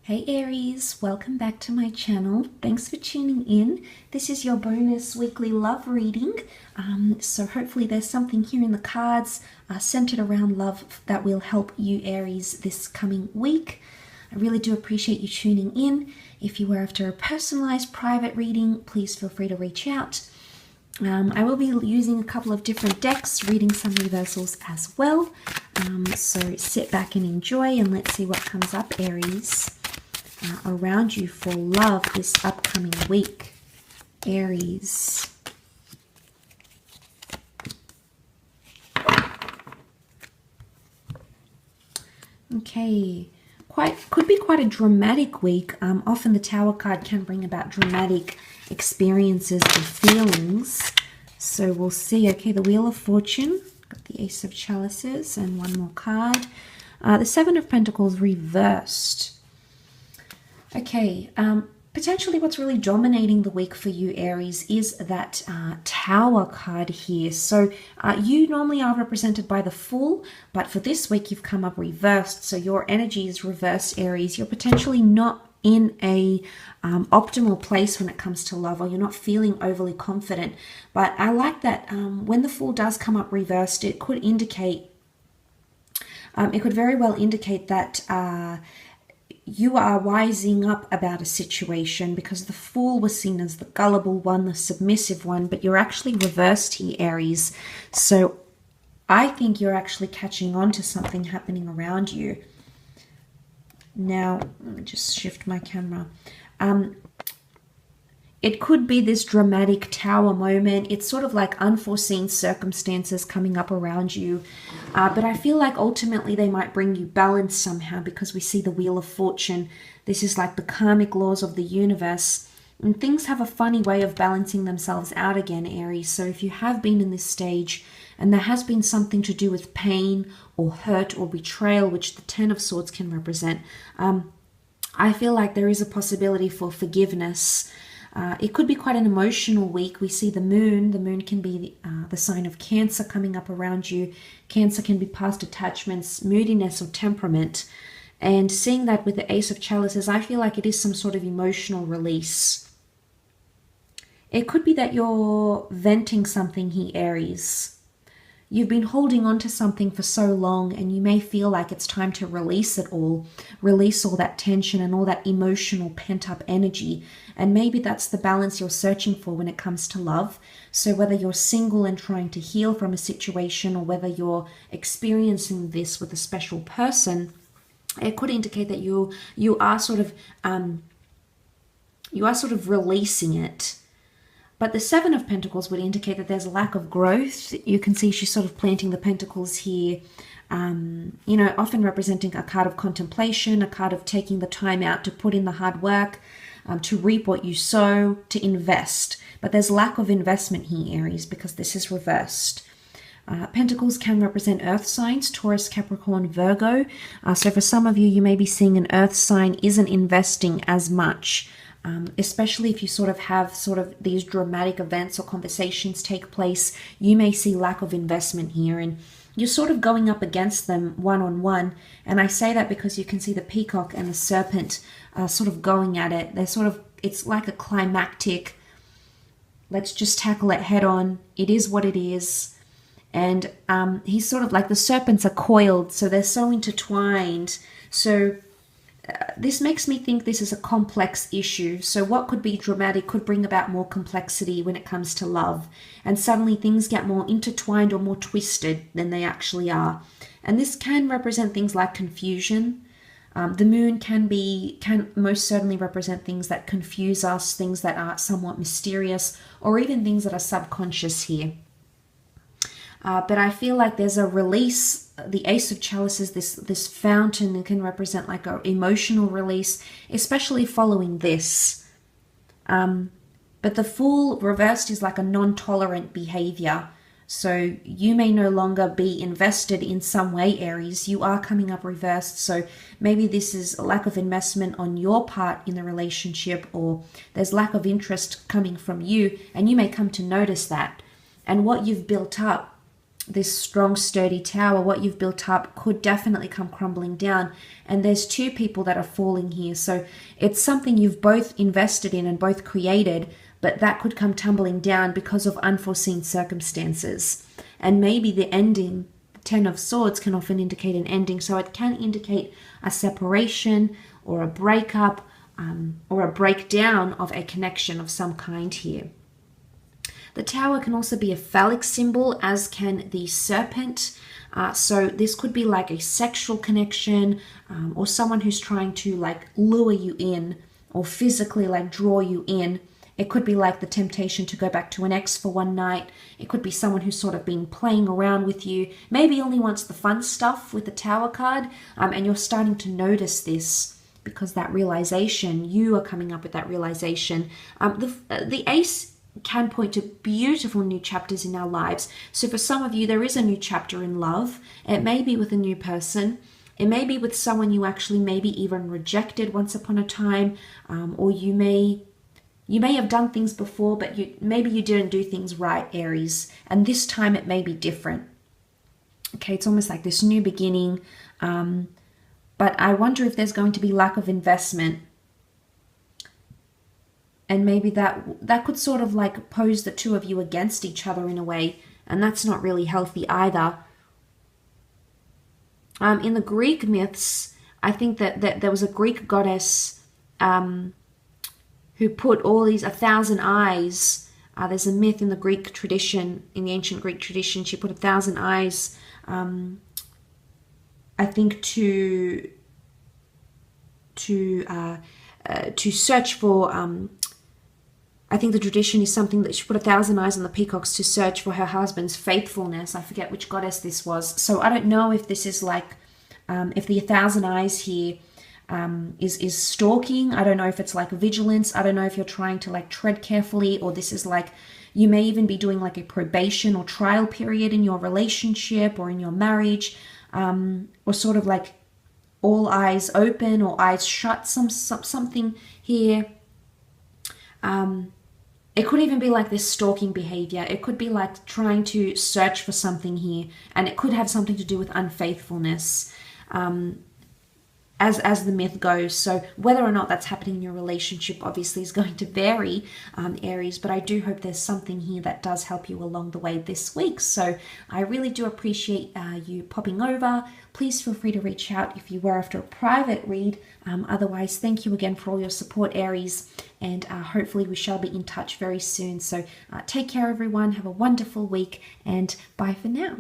Hey Aries, welcome back to my channel. Thanks for tuning in. This is your bonus weekly love reading. So hopefully there's something here in the cards centered around love that will help you Aries this coming week. I really do appreciate you tuning in. If you were after a personalized private reading, please feel free to reach out. I will be using a couple of different decks, reading some reversals as well. So sit back and enjoy, and let's see what comes up, Aries, around you for love this upcoming week. Aries. Okay. Could be quite a dramatic week. Often the Tower card can bring about dramatic experiences or feelings. So we'll see. Okay, the Wheel of Fortune. Got the Ace of Chalices and one more card. The Seven of Pentacles reversed. Okay, potentially what's really dominating the week for you, Aries, is that Tower card here. So you normally are represented by the Fool, but for this week you've come up reversed. So your energy is reversed, Aries. You're potentially not in a optimal place when it comes to love, or you're not feeling overly confident. But I like that when the Fool does come up reversed, it could indicate, it could very well indicate that you are wising up about a situation, because the Fool was seen as the gullible one, the submissive one, but you're actually reversed here, Aries. So I think you're actually catching on to something happening around you. Now, let me just shift my camera. It could be this dramatic Tower moment. It's sort of like unforeseen circumstances coming up around you. But I feel like ultimately they might bring you balance somehow, because we see the Wheel of Fortune. This is like the karmic laws of the universe. And things have a funny way of balancing themselves out again, Aries. So if you have been in this stage and there has been something to do with pain or hurt or betrayal, which the Ten of Swords can represent, I feel like there is a possibility for forgiveness. It could be quite an emotional week. We see the moon. The moon can be the sign of Cancer coming up around you. Cancer can be past attachments, moodiness, or temperament. And seeing that with the Ace of Chalices, I feel like it is some sort of emotional release. It could be that you're venting something here, Aries. You've been holding on to something for so long, and you may feel like it's time to release it all, release all that tension and all that emotional pent-up energy. And maybe that's the balance you're searching for when it comes to love. So whether you're single and trying to heal from a situation, or whether you're experiencing this with a special person, it could indicate that you are sort of releasing it. But the Seven of Pentacles would indicate that there's a lack of growth. You can see she's sort of planting the pentacles here, you know, often representing a card of contemplation, a card of taking the time out to put in the hard work, to reap what you sow, to invest. But there's lack of investment here, Aries, because this is reversed. Pentacles can represent earth signs, Taurus, Capricorn, Virgo. So for some of you, you may be seeing an earth sign isn't investing as much. Especially if you sort of have these dramatic events or conversations take place, you may see lack of investment here, and you're sort of going up against them one-on-one. And I say that because you can see the peacock and the serpent sort of going at it. They're sort of, it's like a climactic, let's just tackle it head on. It is what it is. And he's sort of like, the serpents are coiled, so they're so intertwined. So this makes me think this is a complex issue. So what could be dramatic could bring about more complexity when it comes to love. And suddenly things get more intertwined or more twisted than they actually are. And this can represent things like confusion. The moon can most certainly represent things that confuse us, things that are somewhat mysterious, or even things that are subconscious here. But I feel like there's a release. The Ace of Chalices, this fountain, can represent like an emotional release, especially following this. But the Fool reversed is like a non-tolerant behavior. So you may no longer be invested in some way, Aries. You are coming up reversed. So maybe this is a lack of investment on your part in the relationship, or there's lack of interest coming from you, and you may come to notice that. And what you've built up this strong, sturdy tower, what you've built up could definitely come crumbling down. And there's two people that are falling here. So it's something you've both invested in and both created, but that could come tumbling down because of unforeseen circumstances. And maybe the ending, Ten of Swords, can often indicate an ending. So it can indicate a separation or a breakup or a breakdown of a connection of some kind here. The tower can also be a phallic symbol, as can the serpent. So this could be like a sexual connection or someone who's trying to like lure you in or physically like draw you in. It could be like the temptation to go back to an ex for one night. It could be someone who's sort of been playing around with you, maybe only wants the fun stuff with the tower card, and you're starting to notice this because that realization, you are coming up with that realization. The ace can point to beautiful new chapters in our lives. So for some of you, there is a new chapter in love. It may be with a new person. It may be with someone you actually maybe even rejected once upon a time, or you may have done things before, but maybe you didn't do things right, Aries, and this time it may be different. Okay, it's almost like this new beginning, but I wonder if there's going to be lack of investment. And maybe that could sort of like pose the two of you against each other in a way. And that's not really healthy either. In the Greek myths, I think that there was a Greek goddess who put all these 1,000 eyes. There's a myth in the Greek tradition, in the ancient Greek tradition. She put 1,000 eyes, I think, to search for... I think the tradition is something that she put 1,000 eyes on the peacocks to search for her husband's faithfulness. I forget which goddess this was. So I don't know if this is like, if the 1,000 eyes here is stalking. I don't know if it's like vigilance. I don't know if you're trying to like tread carefully, or this is like, you may even be doing like a probation or trial period in your relationship or in your marriage, or sort of like all eyes open or eyes shut, something here. It could even be like this stalking behavior. It could be like trying to search for something here, and it could have something to do with unfaithfulness, as the myth goes. So whether or not that's happening in your relationship obviously is going to vary, Aries, but I do hope there's something here that does help you along the way this week. So I really do appreciate you popping over. Please feel free to reach out if you were after a private read. Otherwise, thank you again for all your support, Aries, and hopefully we shall be in touch very soon. So take care, everyone. Have a wonderful week, and bye for now.